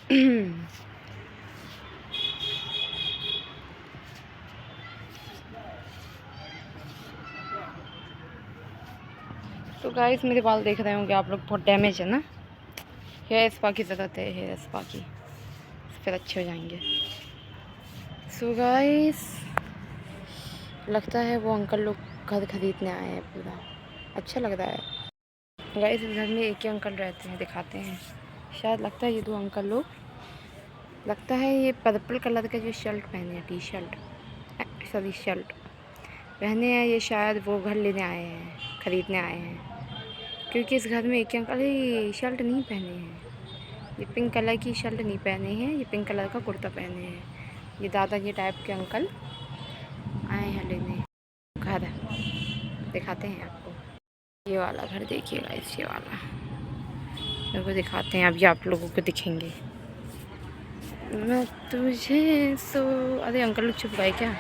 तो गाइस मेरे बाल देख रहे होंगे आप लोग, बहुत डैमेज है ना। हेयर स्पा की ज़रूरत है, हेयर स्पा की, फिर अच्छे हो जाएंगे। सो गाइस लगता है वो अंकल लोग घर खरीदने आए हैं। पूरा अच्छा लग रहा है। गाइस इस घर में एक ही अंकल रहते हैं, दिखाते हैं। शायद लगता है ये दो अंकल लोग, लगता है ये पर्पल कलर का जो शर्ट पहने हैं, टी शर्ट सॉरी शर्ट पहने हैं, ये शायद वो घर लेने आए हैं, ख़रीदने आए हैं। क्योंकि इस घर में एक ही अंकल ये शर्ट नहीं पहने हैं, ये पिंक कलर की शर्ट नहीं पहने हैं, ये पिंक कलर का कुर्ता पहने हैं। ये दादाजी टाइप के अंकल आए हैं लेने। घर दिखाते हैं आपको, ये वाला घर देखिएगा, इस ये वाला मेरे को दिखाते हैं, अभी आप लोगों को दिखेंगे। मैं तुझे सो अरे अंकल लोग छुप गए क्या?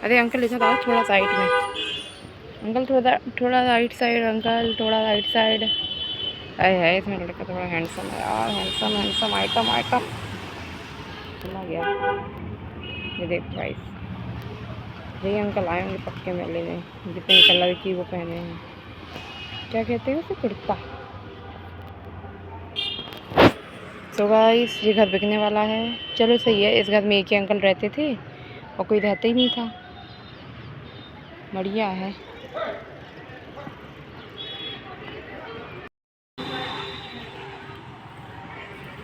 अरे अंकल इधर आओ थोड़ा साइड में, अंकल थोड़ा राइट साइड, अंकल थोड़ा राइट साइड। है इसमें लड़का थोड़ा हैंडसम है यार, हैंडसम हैंडसम आइटम आइटम चला गया। ये देख गाइस, ये अंकल आए होंगे पक्के मेले में, जो पिंक कलर की वो पहने हैं, क्या कहते हैं उसे, कुर्ता। तो गाइस ये घर बिकने वाला है। चलो सही है, इस घर में एक ही अंकल रहते थे और कोई रहता ही नहीं था, बढ़िया है।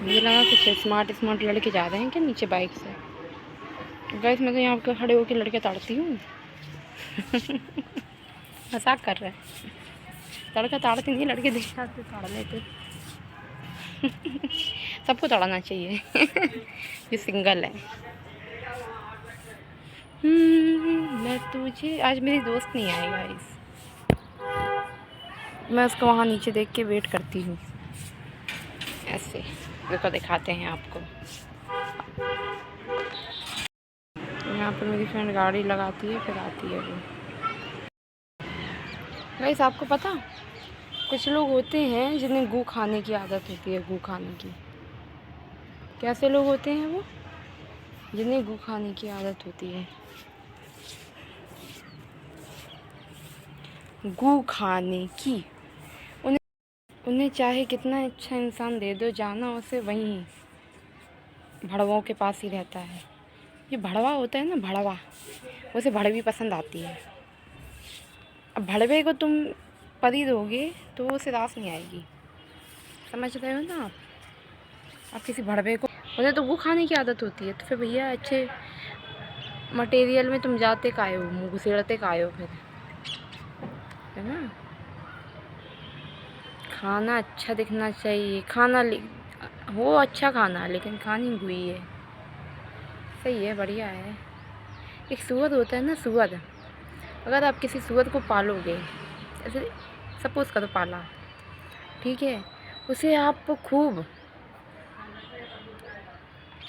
मुझे लगा कुछ स्मार्ट लड़के जा रहे हैं क्या नीचे बाइक से। गाइस मैं तो यहाँ पर खड़े होकर लड़के ताड़ती हूँ। मजाक कर रहे हैं, लड़का ताड़ती नहीं, लड़के देख आते ताड़ लेते। सबको ताड़ना चाहिए। जो सिंगल है। मैं तुझे, आज मेरी दोस्त नहीं आई गाइस, मैं उसको वहाँ नीचे देख के वेट करती हूँ। ऐसे देखो दिखाते हैं आपको। यहाँ पर मेरी फ्रेंड गाड़ी लगाती है, फिर आती है वो। गाइस आपको पता, कुछ लोग होते हैं जिन्हें गू खाने की आदत होती है, गू खाने की। कैसे लोग होते हैं वो, जिन्हें गू खाने की आदत होती है, गू खाने की। उन्हें चाहे कितना अच्छा इंसान दे दो, जाना उसे वहीं भड़वों के पास ही रहता है। ये भड़वा होता है ना, भड़वा, उसे भड़वी पसंद आती है। अब भड़वे को तुम परी दोगे तो उसे रास नहीं आएगी, समझ रहे हो ना आप किसी भड़वे को, उन्हें तो वो खाने की आदत होती है। तो फिर भैया अच्छे मटेरियल में तुम जाते काहे हो, मुँह घुसेड़ते काहे हो फिर, है ना। खाना अच्छा दिखना चाहिए, खाना हो अच्छा खाना, लेकिन खानी हुई है सही है, बढ़िया है। एक सूअर होता है ना, सूअर, अगर आप किसी सूअर को पालोगे, ऐसे सपोज़ करो पाला, ठीक है, उसे आप खूब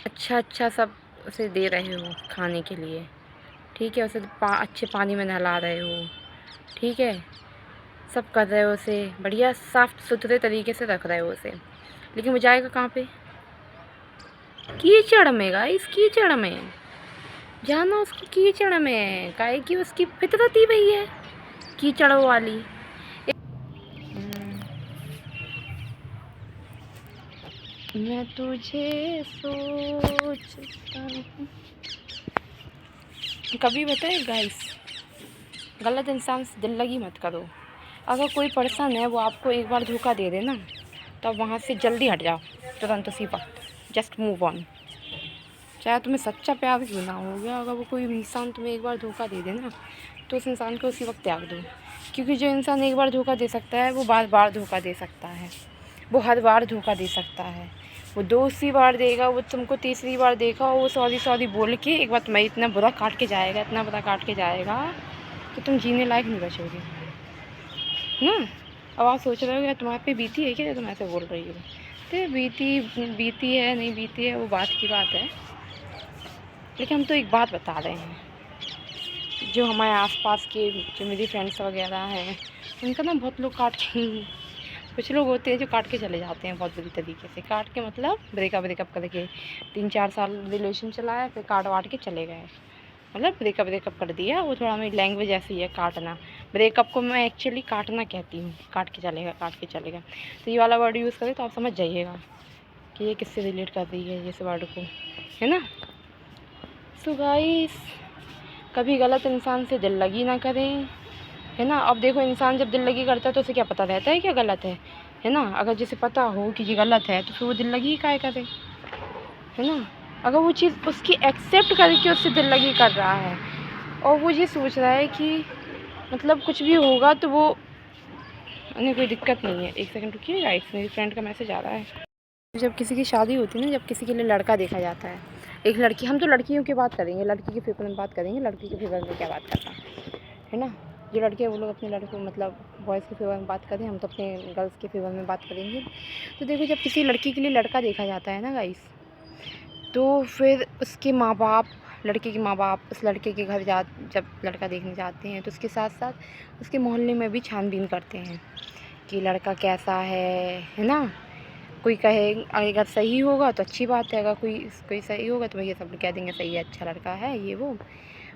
अच्छा सब उसे दे रहे हो खाने के लिए, ठीक है, उसे अच्छे पानी में नहला रहे हो, ठीक है, सब कर रहे हो, उसे बढ़िया साफ़ सुथरे तरीके से रख रहे हो उसे, लेकिन वो जाएगा कहाँ पे, कीचड़ में। गाइस कीचड़ में जाना, उसको कीचड़ में, काहे कि उसकी फितरत ही वही है कीचड़ों वाली। मैं तुझे सोचता हूँ कभी, बताए गाइस, गलत इंसान से दिल लगी मत करो। अगर कोई पर्सन है वो आपको एक बार धोखा दे दे ना, तो वहाँ से जल्दी हट जाओ, तुरंत उसी वक्त, जस्ट मूव ऑन। चाहे तुम्हें सच्चा प्यार क्यों ना हो गया, अगर वो कोई इंसान तुम्हें एक बार धोखा दे दे ना, तो उस इंसान को उसी वक्त त्याग दो। क्योंकि जो इंसान एक बार धोखा दे सकता है वो बार बार धोखा दे सकता है, वो हर बार धोखा दे सकता है। वो दूसरी बार देगा, वो तुमको तीसरी बार देगा, और वो सॉरी बोल के एक बार तुम्हें इतना बुरा काट के जाएगा, इतना बुरा काट के जाएगा कि तुम जीने लायक नहीं बचोगे ना। अब आप सोच रहे हो कि तुम्हारे पे बीती है क्या, तुम ऐसे बोल रही हो। तो बीती है नहीं बीती है वो बात की बात है, लेकिन हम तो एक बात बता रहे हैं, जो हमारे आसपास के जो मेरी फ्रेंड्स वगैरह हैं, उनका ना बहुत लोग काट के कुछ लोग होते हैं जो काट के चले जाते हैं बहुत बुरी तरीके से, काट के मतलब ब्रेकअप करके 3-4 साल रिलेशन चलाया, फिर काट वाट के चले गए, मतलब ब्रेकअप कर दिया। वो थोड़ा मेरी लैंग्वेज ऐसी है, काटना। ब्रेकअप को मैं एक्चुअली काटना कहती हूँ, काट के चलेगा। तो ये वाला वर्ड यूज़ करें तो आप समझ जाइएगा कि ये किससे रिलेट कर रही है इस वर्ड को, है ना। सो गाइस, कभी गलत इंसान से दिल लगी ना करें, है ना। अब देखो, इंसान जब दिल लगी करता है तो उसे क्या पता रहता है क्या गलत है ना। अगर जिसे पता हो कि ये गलत है तो फिर वो दिल लगी काहे करे, है ना। अगर वो चीज़ उसकी एक्सेप्ट करके उससे दिल लगी कर रहा है और वो ये सोच रहा है कि मतलब कुछ भी होगा तो वो उन्हें कोई दिक्कत नहीं है। एक सेकंड रुकिए गाइस, मेरी फ्रेंड का मैसेज आ रहा है। जब किसी की शादी होती है ना, जब किसी के लिए लड़का देखा जाता है, एक लड़की, हम तो लड़कियों की बात करेंगे, लड़की के फेवर में बात करेंगे, लड़की के फेवर में क्या बात करना है ना। जो लड़के हैं वो लोग अपने लड़कों मतलब बॉयज़ के फेवर में बात करें, हम तो अपने गर्ल्स के फेवर में बात करेंगे। तो देखो, जब किसी लड़की के लिए लड़का देखा जाता है ना गाइस, तो फिर उसके माँ बाप, लड़के के माँ बाप उस लड़के के घर जब लड़का देखने जाते हैं तो उसके साथ साथ उसके मोहल्ले में भी छानबीन करते हैं कि लड़का कैसा है ना। कोई कहे अगर सही होगा तो अच्छी बात है, अगर कोई सही होगा तो भैया सब लोग कह देंगे सही है, अच्छा लड़का है, ये वो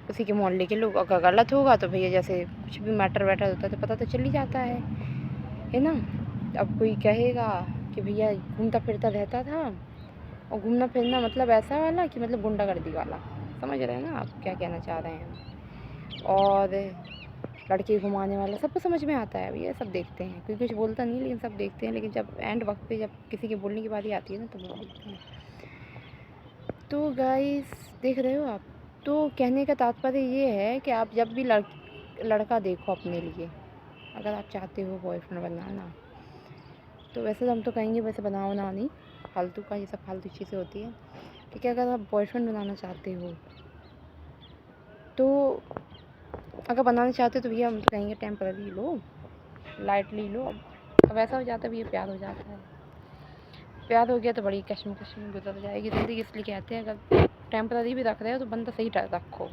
उसी के मोहल्ले के लोग। अगर गलत होगा तो भैया जैसे कुछ भी मैटर वैटर होता है तो पता तो चल ही जाता है ना। अब कोई कहेगा कि भैया घूमता फिरता रहता था, और घूमना फिरना मतलब ऐसा वाला कि मतलब गुंडागर्दी वाला, समझ रहे हैं ना आप क्या कहना चाह रहे हैं। और लड़के घुमाने वाला, सबको समझ में आता है, ये सब देखते हैं, कोई कुछ बोलता नहीं लेकिन सब देखते हैं। लेकिन जब एंड वक्त पे जब किसी के बोलने की बारी आती है ना, तो वो बोलते हैं। तो गाइस, देख रहे हो आप, तो कहने का तात्पर्य ये है कि आप जब भी लड़का देखो अपने लिए, अगर आप चाहते हो बॉयफ्रेंड बनाना, तो वैसे तो हम तो कहेंगे वैसे बनाओ ना, नहीं फालतू का, ये सब फालतू चीज़ें होती हैं। ठीक है, अगर आप बॉयफ्रेंड बनाना चाहते हो तो, अगर बनाना चाहते हो तो भैया हम तो कहेंगे टेम्पररी लो, लाइटली लो। अब ऐसा हो जाता है भैया, प्यार हो जाता है, प्यार हो गया तो बड़ी कश्मकश में गुजर जाएगी ज़िंदगी। इसलिए कहते हैं अगर टेम्पररी भी रख रहे हो तो बंदा सही रखो,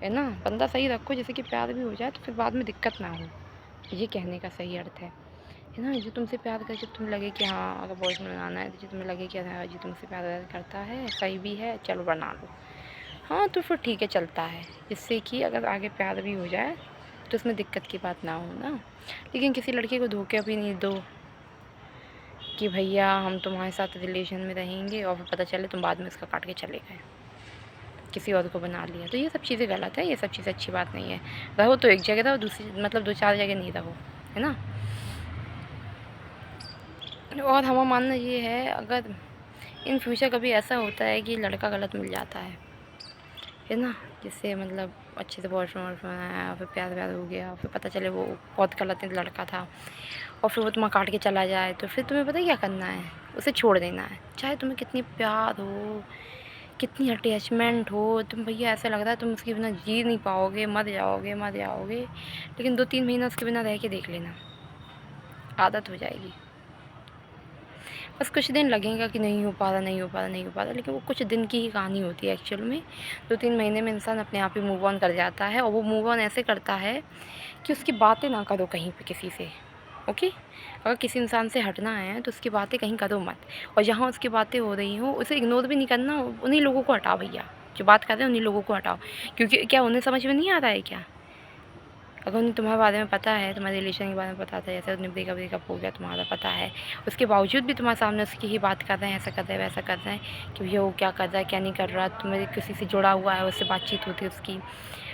है ना। बंदा सही रखो जैसे कि प्यार भी हो जाए तो फिर बाद में दिक्कत ना हो, ये कहने का सही अर्थ है ना। जो तुमसे प्यार करे, जब तुम्हें लगे कि हाँ अगर बॉयफ्रेंड बनाना है, तो जो तुम्हें लगे कि हाँ जी तुमसे प्यार करता है, सही भी है, चलो बना लो, हाँ तो फिर ठीक है, चलता है। जिससे कि अगर आगे प्यार भी हो जाए तो उसमें दिक्कत की बात ना हो ना। लेकिन किसी लड़के को धोखे भी नहीं दो कि भैया हम तुम्हारे साथ रिलेशन में रहेंगे और फिर पता चले तुम बाद में उसका काट के चले गए, किसी और को बना लिया। तो ये सब चीज़ें गलत है, ये सब चीज़ें अच्छी बात नहीं है। रहो तो एक जगह रहो, दूसरी मतलब 2-4 जगह नहीं रहो, है ना। और हमारा मानना ये है, अगर इन फ्यूचर कभी ऐसा होता है कि लड़का गलत मिल जाता है ना, जिससे मतलब अच्छे से बॉयफ्रेंड आया, फिर प्यार हो गया, फिर पता चले वो बहुत गलत लड़का था और फिर वो तुम्हें काट के चला जाए, तो फिर तुम्हें पता क्या करना है, उसे छोड़ देना है। चाहे तुम्हें कितनी प्यार हो, कितनी अटैचमेंट हो, तुम भैया ऐसा लग रहा है तुम उसके बिना जी नहीं पाओगे, मर जाओगे, लेकिन 2-3 महीना उसके बिना रह के देख लेना, आदत हो जाएगी। बस कुछ दिन लगेगा कि नहीं हो पा रहा, लेकिन वो कुछ दिन की ही कहानी होती है एक्चुअल में। 2-3 महीने में इंसान अपने आप ही मूव ऑन कर जाता है, और वो मूव ऑन ऐसे करता है कि उसकी बातें ना करो कहीं पे किसी से, ओके। अगर किसी इंसान से हटना है तो उसकी बातें कहीं करो मत, और जहाँ उसकी बातें हो रही हो उसे इग्नोर भी नहीं करना, उन्हीं लोगों को हटाओ भैया, जो बात कर रहे हैं उन्हीं लोगों को हटाओ। क्योंकि क्या उन्हें समझ में नहीं आ रहा है क्या? अगर उन्हें तुम्हारे बारे में पता है, तुम्हारे रिलेशन के बारे में पता था, जैसे उन्हें ब्रेकअप हो गया तुम्हारा पता है, उसके बावजूद भी तुम्हारे सामने उसकी ही बात कर रहे हैं, ऐसा कर रहे हैं वैसा कर रहे हैं कि भैया वो क्या कर रहा है क्या नहीं कर रहा, तुम्हें किसी से जुड़ा हुआ है, उससे बातचीत होती है उसकी,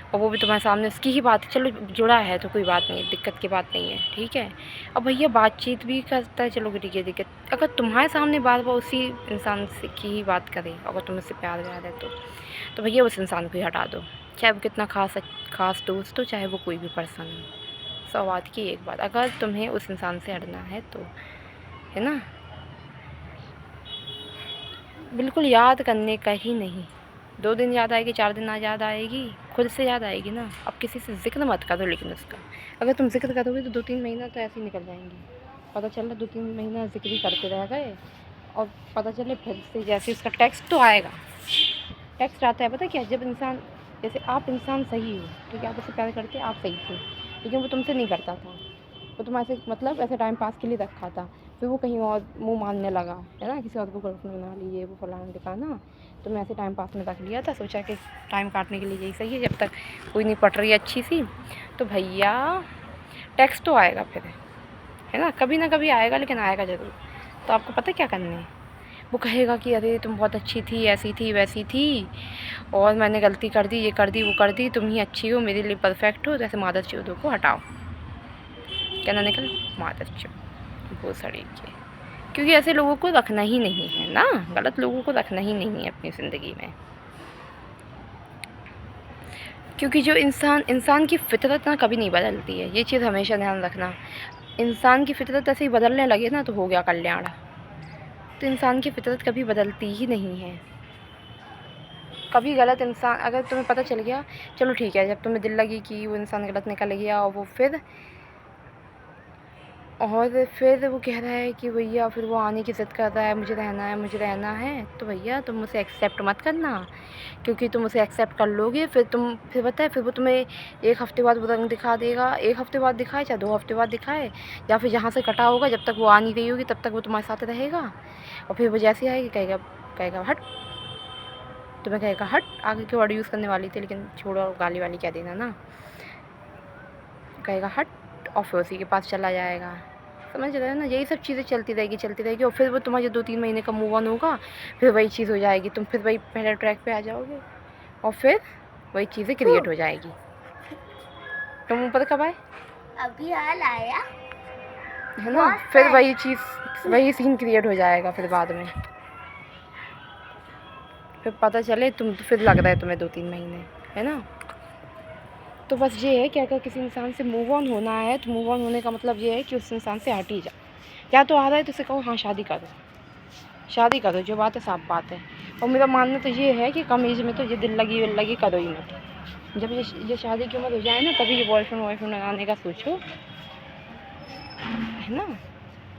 और वो भी तुम्हारे सामने उसकी ही बात, चलो जुड़ा है तो कोई बात नहीं, दिक्कत की बात नहीं है, ठीक है। अब भैया बातचीत भी करता है, चलो ठीक है, दिक्कत अगर तुम्हारे सामने बार बार उसी इंसान से की ही बात करे, अगर तुम्हें उससे प्यार व्यार है तो भैया उस इंसान को ही हटा दो, चाहे वो कितना खास दोस्त हो, चाहे वो कोई भी पर्सन हो। 100 बात की एक बात, अगर तुम्हें उस इंसान से हटना है तो, है ना, बिल्कुल याद करने का ही नहीं। 2 दिन याद आएगी, 4 दिन याद आएगी, खुद से याद आएगी ना। अब किसी से ज़िक्र मत करो, लेकिन उसका अगर तुम ज़िक्र करोगे तो 2-3 महीना तो ऐसे ही निकल जाएंगे। पता चला 2-3 महीना ज़िक्र ही करते रह गए, और पता चले फिर से जैसे उसका टेक्स्ट तो आएगा, टेक्स्ट आता है, पता क्या, जब इंसान, जैसे आप इंसान सही हो, ठीक है, आप उससे प्यार करते, आप सही थे, लेकिन वो तुमसे नहीं करता था, वो तुम्हारे से मतलब ऐसे टाइम पास के लिए रखा था, फिर वो कहीं और मुँह मारने लगा है ना, किसी और को गर्लफ्रेंड बना ली, ये वो फलाना ठिकाना। तो मैं ऐसे टाइम पास में रख लिया था, सोचा कि टाइम काटने के लिए यही सही है, जब तक कोई नहीं पट रही अच्छी सी। तो भैया टैक्स तो आएगा फिर, है ना कभी आएगा, लेकिन आएगा ज़रूर। तो आपको पता क्या करना है, वो कहेगा कि अरे तुम बहुत अच्छी थी, ऐसी थी वैसी थी, और मैंने गलती कर दी, ये कर दी वो कर दी, तुम ही अच्छी हो, मेरे लिए परफेक्ट हो। तो ऐसे मादर चौधों को हटाओ, क्या ना निकल मादर चौध वो सड़ी के, क्योंकि ऐसे लोगों को रखना ही नहीं है ना, गलत लोगों को रखना ही नहीं है अपनी ज़िंदगी में। क्योंकि जो इंसान की फितरत ना कभी नहीं बदलती है, ये चीज़ हमेशा ध्यान रखना। इंसान की फितरत ऐसे ही बदलने लगे ना तो हो गया कल्याण। तो इंसान की फितरत कभी बदलती ही नहीं है। कभी गलत इंसान अगर तुम्हें पता चल गया, चलो ठीक है, जब तुम्हें दिल लगी कि वो इंसान गलत निकल गया और वो फिर वो कह रहा है कि भैया फिर वो आने की ज़िद कर रहा है, मुझे रहना है, तो भैया तुम उसे एक्सेप्ट मत करना। क्योंकि तुम उसे एक्सेप्ट कर लोगे, फिर पता है, फिर वो तुम्हें 1 हफ़्ते बाद वो रंग दिखा देगा। 1 हफ़्ते बाद दिखाए, चाहे 2 हफ़्ते बाद दिखाए, या फिर जहाँ से कटा होगा, जब तक वो आ नहीं रही होगी तब तक वो तुम्हारे साथ रहेगा। और फिर वो जैसे आएगी कहेगा हट, तुम्हें कहेगा हट, आगे की वर्ड यूज़ करने वाली थी, लेकिन छोड़ो, गाली वाली क्या देना ना, कहेगा हट, और फिर उसी के पास चला जाएगा। समझ रहे हो ना, यही सब चीज़ें चलती रहेगी, और फिर वो तुम्हारे जो 2-3 महीने का मूव ऑन होगा, फिर वही चीज़ हो जाएगी, तुम फिर वही पहले ट्रैक पे आ जाओगे, और फिर वही चीज़ें क्रिएट हो जाएगी। तुम ऊपर कब आए? अभी हाल आया है ना, फिर वही चीज़, वही सीन क्रिएट हो जाएगा फिर बाद में। फिर पता चले तुम तो फिर लग रहा है तुम्हें 2-3 महीने, है ना। तो बस ये है कि अगर किसी इंसान से मूव ऑन होना है, तो मूव ऑन होने का मतलब ये है कि उस इंसान से हट ही जा। या तो आ रहा है तो उसे कहो हाँ शादी करो, जो बात है साफ बात है। और मेरा मानना तो ये है कि कम एज में तो ये दिल लगी करो ही मत। जब ये शादी की उम्र हो जाए ना, तभी ये बॉयफ्रेंड बनाने का सोचो, है ना।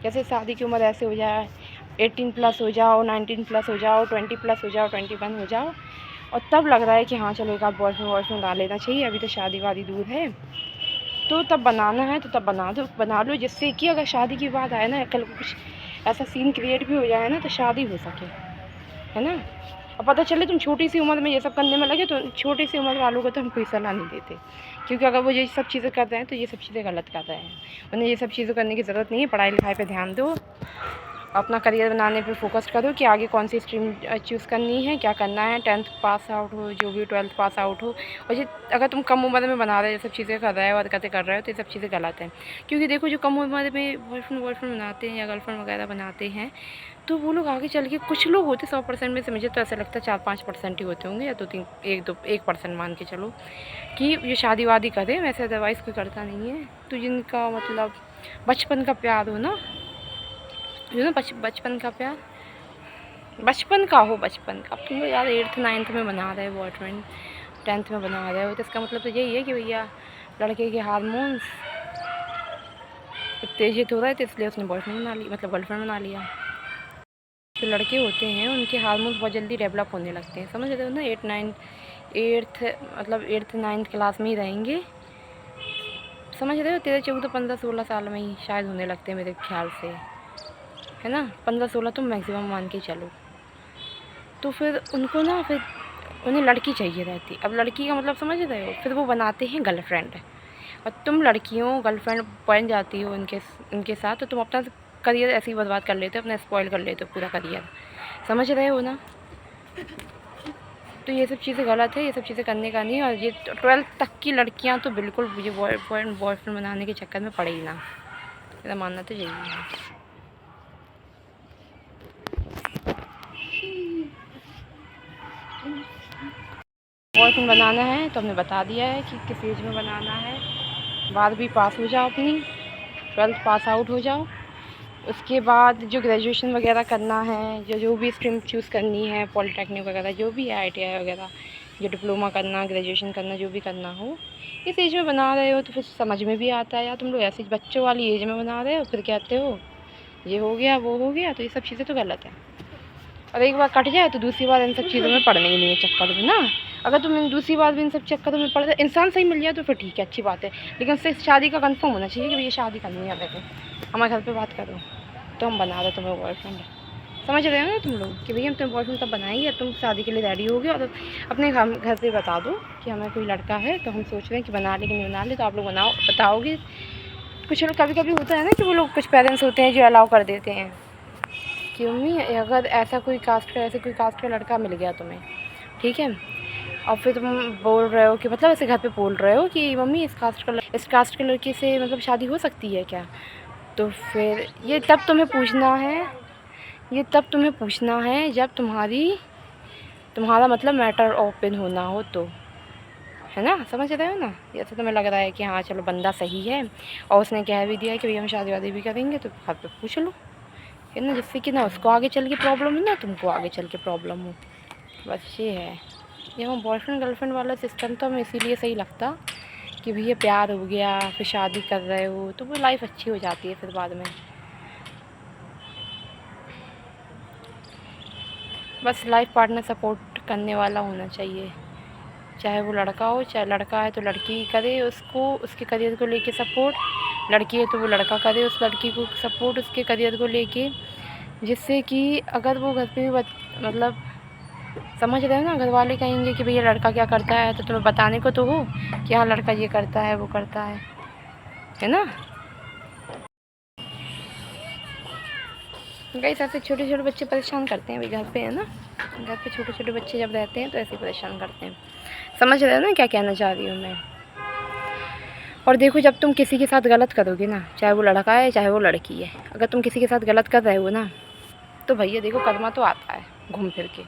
जैसे शादी की उम्र ऐसे हो जाए, 18+ हो जाओ, 19+ हो जाओ, 20+ हो जाओ, 21 हो जाओ, और तब लग रहा है कि हाँ चलो एक आध बॉयफ्रेंड डाल लेना चाहिए, अभी तो शादी वादी दूर है, तो तब बनाना है तो तब बना लो, जिससे कि अगर शादी की बात आए ना, कल को कुछ ऐसा सीन क्रिएट भी हो जाए ना, तो शादी हो सके, है ना। और पता चले तुम छोटी सी उम्र में ये सब करने में लगे, तो छोटी सी उम्र वालों को तो हम कोई सलाह नहीं देते, क्योंकि अगर वो ये सब चीज़ें कर रहे हैं तो ये सब चीज़ें गलत कर रहे हैं। उन्हें ये सब चीज़ें करने की ज़रूरत नहीं है। पढ़ाई लिखाई पे ध्यान दो, अपना करियर बनाने पे फोकस करो कि आगे कौन सी स्ट्रीम चूज़ करनी है, क्या करना है। 10th पास आउट हो, जो भी 12th पास आउट हो। और ये अगर तुम कम उम्र में बना रहे हो, ये सब चीज़ें कर रहे हो और कर रहे हो, तो ये सब चीज़ें गलत हैं। क्योंकि देखो, जो कम उम्र में बॉयफ्रेंड बनाते हैं या गर्लफ्रेंड वगैरह बनाते हैं, तो वो लोग आगे चल के, कुछ लोग होते 100% में से, मुझे तो ऐसा लगता है 4-5% ही होते होंगे, या 1% मान के चलो कि ये शादी वादी करें, वैसे अदरवाइज़ कोई करता नहीं है। तो जिनका मतलब बचपन का प्यार हो ना, जो ना बचपन का प्यार, बचपन का अब तुम लोग यार 8th 9th में बना रहे हो बॉयफ्रेंड, 10th में बना रहे हो, तो इसका मतलब तो यही है कि भैया लड़के के हार्मोन्स उत्तेजित हो रहे थे, इसलिए उसने बॉयफ्रेंड बना लिया, मतलब गर्लफ्रेंड बना लिया। जो लड़के होते हैं उनके हार्मोन्स बहुत जल्दी डेवलप होने लगते हैं, समझ रहे हो ना। 8th 9th क्लास में ही रहेंगे, समझ रहे हो। 13 14 15 16 साल में ही शायद होने लगते हैं मेरे ख्याल से, है ना। 15-16 तो मैक्सिमम मान के चलो। तो फिर उनको ना, फिर उन्हें लड़की चाहिए रहती। अब लड़की का मतलब समझ रहे हो, फिर वो बनाते हैं गर्लफ्रेंड, और तुम लड़कियों गर्लफ्रेंड बन जाती हो उनके साथ, तो तुम अपना करियर ऐसे ही बर्बाद कर लेते हो, अपना स्पॉइल कर लेते हो पूरा करियर, समझ रहे हो ना। तो ये सब चीज़ें गलत है, ये सब चीज़ें करने का नहीं। और ये 12th तक की लड़कियां तो बिल्कुल ये बॉयफ्रेंड बनाने के चक्कर में पड़े ही ना, मेरा मानना तो यही है। बॉयफ्रेंड बनाना है तो हमने बता दिया है कि किस एज में बनाना है। 12वीं पास हो जाओ अपनी, 12th पास आउट हो जाओ, उसके बाद जो ग्रेजुएशन वगैरह करना है, जो भी स्ट्रीम चूज़ करनी है, पॉलिटेक्निक वगैरह जो भी है, ITI वगैरह, जो डिप्लोमा करना, ग्रेजुएशन करना, जो भी करना हो, इस एज में बना रहे हो तो फिर समझ में भी आता है। या तुम लोग ऐसी बच्चों वाली एज में बना रहे हो, फिर कहते हो ये हो गया वो हो गया, तो ये सब चीज़ें तो गलत है। और एक बार कट जाए तो दूसरी बार इन सब चीज़ों में पड़ने ही नहीं है चक्कर में ना। अगर तुम दूसरी बार भी इन सब चक्कर में पड़ जाए, इंसान सही मिल जाए तो फिर ठीक है, अच्छी बात है, लेकिन उससे शादी का कंफर्म होना चाहिए कि भैया शादी करनी है हमें, हमारे घर पे बात करो तो हम बना रहे तुम्हें बॉयफ्रेंड। समझ रहे हो ना तुम लोग कि भैया हम तुम्हें बॉयफ्रेंड तब बनाएंगे, तुम शादी के लिए रेडी होगे और अपने घर पे बता दो कि हमें कोई लड़का है तो हम सोच रहे हैं कि बना ले कि नहीं बना ले, तो आप लोग बताओगे। कुछ लोग कभी कभी होता है ना कि वो लोग कुछ पेरेंट्स होते हैं जो अलाउ कर देते हैं कि मम्मी अगर ऐसा कोई कास्ट का लड़का मिल गया तुम्हें, ठीक है, और फिर तुम बोल रहे हो कि मतलब ऐसे घर पे बोल रहे हो कि मम्मी इस कास्ट के लड़के से मतलब शादी हो सकती है क्या, तो फिर ये तब तुम्हें पूछना है जब तुम्हारा मतलब मैटर ओपन होना हो तो, है ना। समझ रहे हो ना। जैसे तुम्हें लग रहा है कि हाँ चलो बंदा सही है और उसने कह भी दिया है कि भैया हम शादी वादी भी करेंगे, तो घर पे पूछ लो, है ना, जिससे कि ना उसको आगे चल के प्रॉब्लम हो ना तुमको आगे चल के प्रॉब्लम हो। बस ये है। ये हम बॉयफ्रेंड गर्लफ्रेंड वाला सिस्टम तो हमें इसीलिए सही लगता कि भैया प्यार हो गया फिर शादी कर रहे हो तो वो लाइफ अच्छी हो जाती है फिर बाद में। बस लाइफ पार्टनर सपोर्ट करने वाला होना चाहिए, चाहे वो लड़का हो चाहे लड़का है तो लड़की करे उसको उसके करियर को लेके सपोर्ट, लड़की है तो वो लड़का करे उस लड़की को सपोर्ट उसके करियर को लेके, जिससे कि अगर वो घर पे भी मतलब समझ रहे हो ना, घर वाले कहेंगे कि भैया लड़का क्या करता है तो तुम्हें बताने को तो हो कि हाँ लड़का ये करता है वो करता है ना। गाइस ऐसे छोटे छोटे बच्चे परेशान करते हैं अभी घर पे, है ना, घर पे छोटे छोटे बच्चे जब रहते हैं तो ऐसे परेशान करते हैं। समझ रहे हो ना क्या कहना चाह रही हूँ मैं। और देखो जब तुम किसी के साथ गलत करोगे ना, चाहे वो लड़का है चाहे वो लड़की है, अगर तुम किसी के साथ गलत कर रहे हो ना तो भैया देखो कदमा तो आता है घूम फिर के,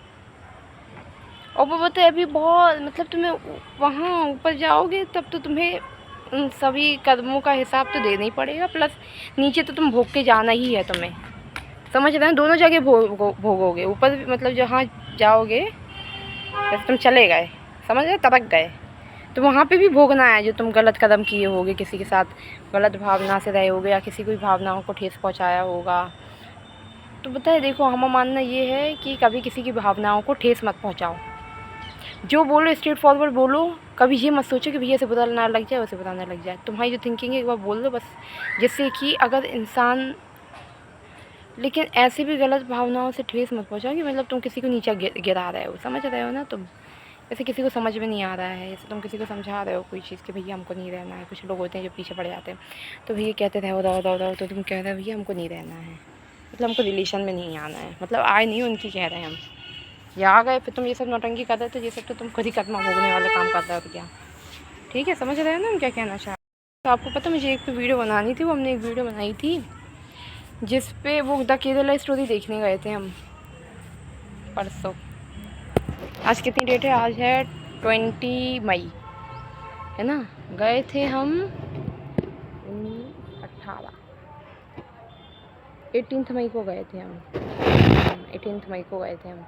और वो बताए अभी बहुत मतलब तुम्हें वहाँ ऊपर जाओगे तब तो तुम्हें उन सभी कदमों का हिसाब तो देना ही पड़ेगा, प्लस नीचे तो तुम भोग के जाना ही है तुम्हें। समझ रहे हैं, दोनों जगह भोगोगे, ऊपर भी मतलब जहाँ जाओगे जैसे तुम चले गए समझ रहे तड़क गए तो वहाँ पे भी भोगना है जो तुम गलत कदम किए होगे, किसी के साथ गलत भावना से रहे होगे या किसी की भावनाओं को ठेस पहुँचाया होगा। तो बताए देखो हमारा मानना ये है कि कभी किसी की भावनाओं को ठेस मत पहुँचाओ, जो बोलो स्ट्रेट फॉरवर्ड बोलो, कभी ये मत सोचो कि भैया से बुरा ना लग जाए वैसे बुरा ना लग जाए, तुम्हारी जो थिंकिंग है एक बार बोल दो बस, जिससे कि अगर इंसान, लेकिन ऐसे भी गलत भावनाओं से ठेस मत पहुँचाओ कि मतलब तुम किसी को नीचा गिरा रहे हो। समझ रहे हो ना तुम, जैसे किसी को समझ में नहीं आ रहा है, जैसे तुम किसी को समझा रहे हो कोई चीज़ कि भैया हमको नहीं रहना है, कुछ लोग होते हैं जो पीछे पड़ जाते हैं तो भैया कहते थे रहो तो तुम कह रहे हो भैया हमको नहीं रहना है, मतलब हमको रिलेशन में नहीं आना है, मतलब आए नहीं उनकी कह रहे हैं हम, या आ गए फिर तुम ये सब नौटंकी कर रहे हो तो ये सब तो तुम खुद ही कदमा भोगने वाले काम कर रहे हो क्या। ठीक है, समझ रहे हो ना हम क्या कहना चाह रहे हैं। तो आपको पता मुझे एक वीडियो बनानी थी, वो हमने एक वीडियो बनाई थी जिस पे वो द केरला स्टोरी देखने गए थे हम परसों। आज कितनी डेट है, आज है 20 मई, है ना। गए थे हम 18 मई को गए थे हम, 18 मई को गए थे हम।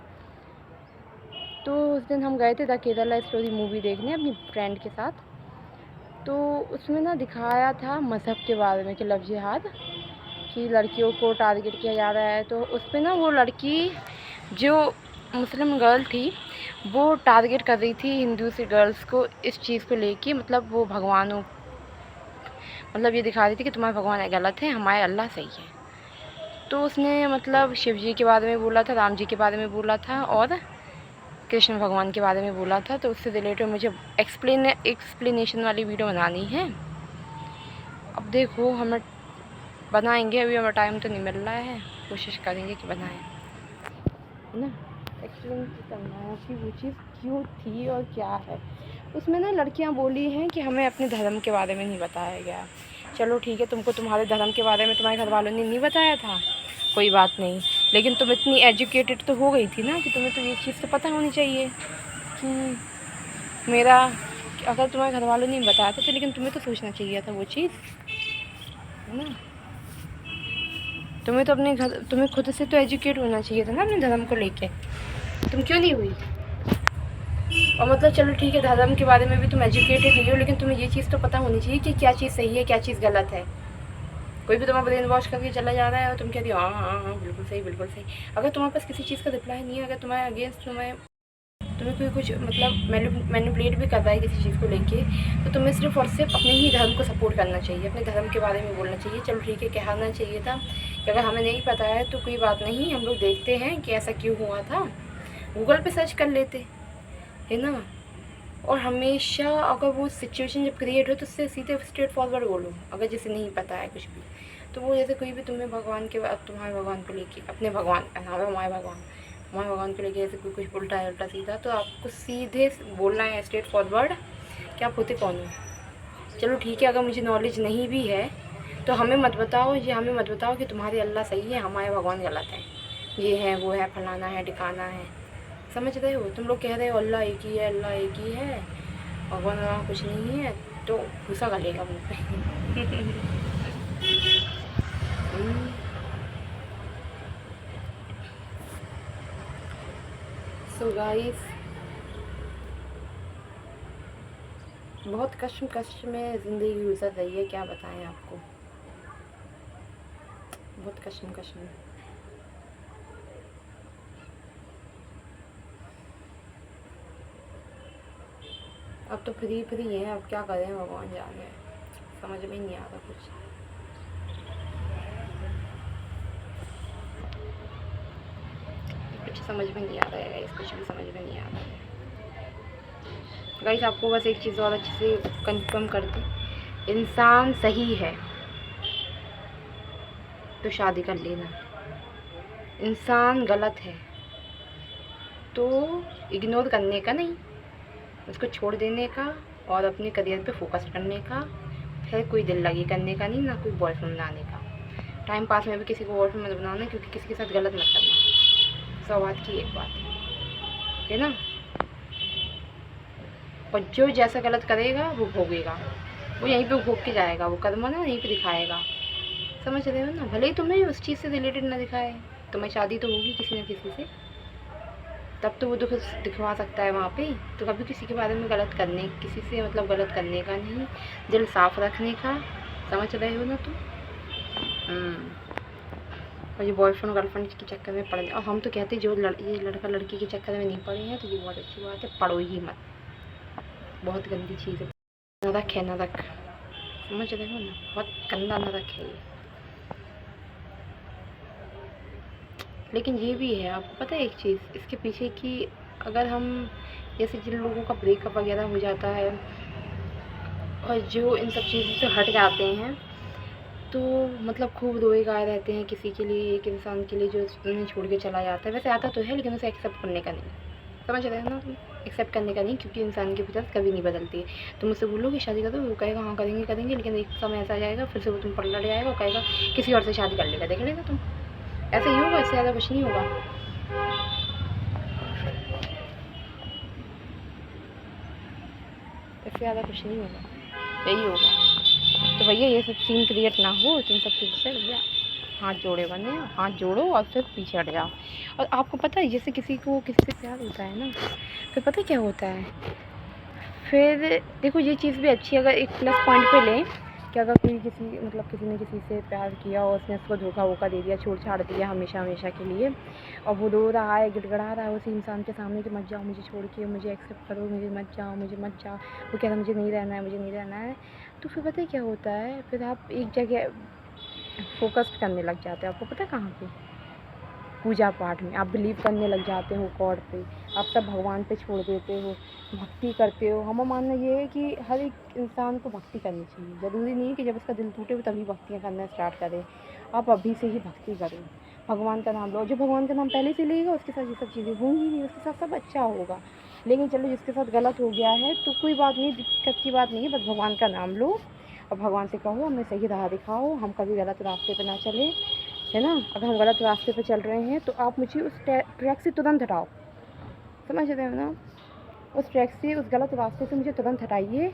तो उस दिन हम गए थे द केरला स्टोरी मूवी देखने अपनी फ्रेंड के साथ। तो उसमें ना दिखाया था मज़हब के बारे में कि लव जिहाद कि लड़कियों को टारगेट किया जा रहा है। तो उस पर ना वो लड़की जो मुस्लिम गर्ल थी वो टारगेट कर रही थी हिंदू से गर्ल्स को इस चीज़ को लेके, मतलब वो भगवानों, मतलब ये दिखा रही थी कि तुम्हारे भगवान गलत है हमारे अल्लाह सही है। तो उसने मतलब शिव जी के बारे में बोला था, राम जी के बारे में बोला था और कृष्ण भगवान के बारे में बोला था। तो उससे रिलेटेड मुझे एक्सप्लेनेशन वाली वीडियो बनानी है। अब देखो हमें बनाएंगे, अभी हमें टाइम तो नहीं मिल रहा है, कोशिश करेंगे कि बनाएं, है ना। एक्सप्लेन करना है कि वो चीज़ क्यों थी और क्या है। उसमें ना लड़कियां बोली हैं कि हमें अपने धर्म के बारे में नहीं बताया गया। चलो ठीक है, तुमको तुम्हारे धर्म के बारे में तुम्हारे घर वालों ने नहीं बताया था, कोई बात नहीं, लेकिन तुम इतनी एजुकेटेड तो हो गई थी ना कि तुम्हें तो ये चीज़ तो पता होनी चाहिए कि मेरा, अगर तुम्हारे घर वालों ने बताया था तो लेकिन तुम्हें तो सोचना चाहिए था वो चीज़, है ना। तुम्हें तो अपने घर, तुम्हें खुद से तो एजुकेट होना चाहिए था ना अपने धर्म को लेके, तुम क्यों नहीं हुई। और मतलब चलो ठीक है धर्म के बारे में भी तुम एजुकेटेड नहीं हो, लेकिन तुम्हें ये चीज़ तो पता होनी चाहिए कि क्या चीज़ सही है क्या चीज़ गलत है कोई भी तुम्हारा ब्रेन वॉश करके चला जा रहा है और तुम कहती हो हाँ हाँ हाँ बिल्कुल सही बिल्कुल सही। अगर तुम्हारे पास किसी चीज़ का रिप्लाई नहीं है, अगर तुम्हारे अगेंस्ट तुम्हें कोई कुछ मतलब मैनिपुलेट भी कर रहा है किसी चीज़ को लेके, तो तुम्हें सिर्फ और सिर्फ अपने ही धर्म को सपोर्ट करना चाहिए, अपने धर्म के बारे में बोलना चाहिए। चलो ठीक है, कहना चाहिए था कि अगर हमें नहीं पता है तो कोई बात नहीं, हम लोग देखते हैं कि ऐसा क्यों हुआ था, गूगल पे सर्च कर लेते, है ना। और हमेशा अगर वो सिचुएशन जब क्रिएट हो तो उससे सीधे स्ट्रेट फॉरवर्ड बोलो। अगर जैसे नहीं पता है कुछ भी, तो वो जैसे कोई भी तुम्हें भगवान के बाद तुम्हारे भगवान को लेके, अपने भगवान हमारे भगवान को लेके ऐसे कोई कुछ उल्टा है उल्टा सीधा, तो आपको सीधे बोलना है स्ट्रेट फॉरवर्ड कि आप होते कौन हो। चलो ठीक है, अगर मुझे नॉलेज नहीं भी है तो हमें मत बताओ कि तुम्हारे अल्लाह सही है, हमारे भगवान गलत है, ये है वो है, फलाना है ठिकाना है। समझ रहे हो? तुम लोग कह रहे हो अल्लाह एक ही है, अल्लाह एक ही है, भगवान वहाँ कुछ नहीं है, तो गुस्सा गलेगा मुँह पे। सो गाइस, बहुत कष्ट में ज़िंदगी गुजर रही है, क्या बताएं आपको, बहुत कष्ट में। अब तो फ्री है, अब क्या करें भगवान जाने, समझ में नहीं आता कुछ। समझ में नहीं आ रहा है गाइस, कुछ भी समझ में नहीं आ रहा है गाइस। आपको बस एक चीज़ और अच्छे से कंफर्म कर दी, इंसान सही है तो शादी कर लेना, इंसान गलत है तो इग्नोर करने का नहीं, उसको छोड़ देने का और अपने करियर पे फोकस करने का, फिर कोई दिल लगी करने का नहीं, ना कोई बॉयफ्रेंड बनाने का। टाइम पास में भी किसी को बॉयफ्रेंड मत बनाना, क्योंकि किसी के साथ गलत मत करना। 100 बात की एक बात है ना। और जो जैसा गलत करेगा वो भोगेगा, वो यहीं पे भोग के जाएगा, वो कर्म ना यहीं पे दिखाएगा। समझ रहे हो ना? भले ही तुम्हें उस चीज़ से रिलेटेड ना दिखाए, तुम्हें शादी तो होगी किसी न किसी से, तब तो वो दुख दिखवा सकता है वहाँ पे। तो कभी किसी के बारे में गलत करने, किसी से मतलब गलत करने का नहीं, दिल साफ रखने का। समझ रहे हो ना तुम? और ये बॉयफ्रेंड गर्लफ्रेंड के चक्कर में पड़ गए। और हम तो कहते हैं जो ये लड़का लड़की के चक्कर में नहीं पड़े हैं तो ये बहुत अच्छी बात है, पढ़ो ही मत, बहुत गंदी चीज़ है, नरक है नरक। समझ रहे हो ना? बहुत गंदा नरक है ये। लेकिन ये भी है, आपको पता है एक चीज़ इसके पीछे की, अगर हम जैसे जिन लोगों का ब्रेकअप वगैरह हो जाता है और जो इन सब चीज़ों से हट जाते हैं, तो मतलब खूब रोए गाए रहते हैं किसी के लिए, एक इंसान के लिए जो उन्हें छोड़ के चला जाता है। वैसे आता तो है लेकिन उसे एक्सेप्ट करने का नहीं। समझ रहे हो ना? एक्सेप्ट करने का नहीं, क्योंकि इंसान की फितरत कभी नहीं बदलती है। तुम उससे बोलोगे शादी करो, वो कहेगा हाँ करेंगे, लेकिन एक समय ऐसा आ जाएगा फिर से वो तुम पर लड़ जाएगा और कहेगा किसी और से शादी कर लेगा, देख लेना तुम। ऐसा ही होगा, इससे ज़्यादा कुछ नहीं होगा। इससे ज़्यादा कुछ नहीं होगा, यही होगा। तो भैया ये सब सीन क्रिएट ना हो, इन सब चीज़ों से भैया हाथ जोड़े बने, हाथ जोड़ो और फिर पीछे हट जाओ। और आपको पता है जैसे किसी को किसी से प्यार होता है ना, फिर पता है क्या होता है, फिर देखो ये चीज़ भी अच्छी है, अगर एक प्लस पॉइंट पे लें कि अगर कोई किसी ने किसी से प्यार किया और उसने उसको धोखा वोखा दे दिया, छोड़ छाड़ दिया हमेशा के लिए, और वो रो रहा है, गिड़गड़ा रहा है उसी इंसान के सामने कि मत जाओ मुझे छोड़ के, मुझे एक्सेप्ट करो, मुझे मत जाओ, वो कह रहा है मुझे नहीं रहना है। तो फिर पता है क्या होता है, फिर आप एक जगह फोकस करने लग जाते हो। आपको पता है कहाँ पे? पूजा पाठ में आप बिलीव करने लग जाते हो गॉड पे, आप सब भगवान पे छोड़ देते हो, भक्ति करते हो। हमारा मानना ये है कि हर एक इंसान को भक्ति करनी चाहिए, ज़रूरी नहीं है कि जब उसका दिल टूटे वो तभी भक्तियाँ करना स्टार्ट करे। आप अभी से ही भक्ति करो, भगवान का नाम लो। जो भगवान का नाम पहले से लेगा उसके साथ ये सब चीज़ें होंगी नहीं, उसके साथ सब अच्छा होगा। लेकिन चलो जिसके साथ गलत हो गया है तो कोई बात नहीं, दिक्कत की बात नहीं है, बस भगवान का नाम लो और भगवान से कहो हमें सही राह दिखाओ, हम कभी गलत रास्ते पर ना चले, है ना। अगर हम गलत रास्ते पर चल रहे हैं तो आप मुझे उस ट्रैक से तुरंत हटाओ। समझ रहे हो ना? उस ट्रैक से, उस गलत रास्ते से मुझे तुरंत हटाइए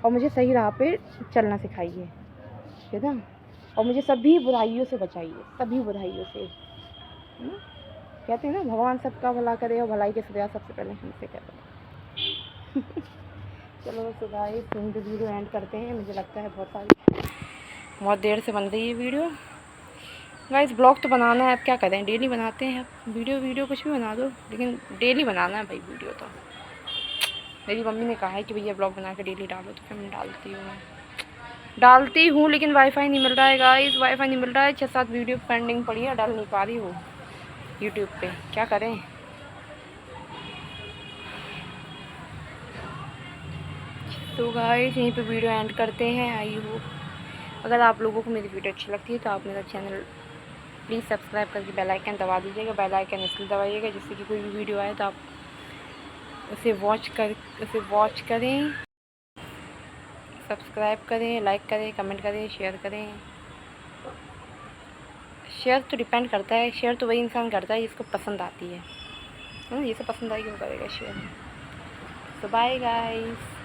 और मुझे सही राह पे चलना सिखाइए, है ना। और मुझे सभी बुराइयों से बचाइए, सभी बुराइयों से, है ना। कहते हैं ना भगवान सबका भला करे और भलाई के सजा सबसे पहले हमसे करे। चलो तो गाइस वीडियो एंड करते हैं, मुझे लगता है बहुत सारी बहुत देर से बन रही है वीडियो। गाइस ब्लॉग तो बनाना है, अब क्या करें, डेली बनाते हैं। अब वीडियो कुछ भी बना दो, लेकिन डेली बनाना है भाई वीडियो। तो मेरी मम्मी ने कहा है कि भैया ब्लॉग बना के डेली डालो, तो फिर मैं डालती हूँ। लेकिन वाईफाई नहीं मिल रहा है गाइस, वाईफाई नहीं मिल रहा है। 6-7 वीडियो पेंडिंग पड़ी है, डाल नहीं पा रही हूँ यूट्यूब पे, क्या करें। तो गाइस यहीं पे वीडियो एंड करते हैं। आई होप अगर आप लोगों को मेरी वीडियो अच्छी लगती है तो आप मेरा चैनल प्लीज़ सब्सक्राइब करके बेल आइकन दबा दीजिएगा। बेल आइकन इसलिए दबाइएगा जिससे कि कोई भी वीडियो आए तो आप उसे वॉच करें, सब्सक्राइब करें, लाइक करें, कमेंट करें, शेयर करें। शेयर तो डिपेंड करता है, शेयर तो वही इंसान करता है जिसको पसंद आती है। जिसे पसंद आएगी वो करेगा शेयर। तो बाय गाइस।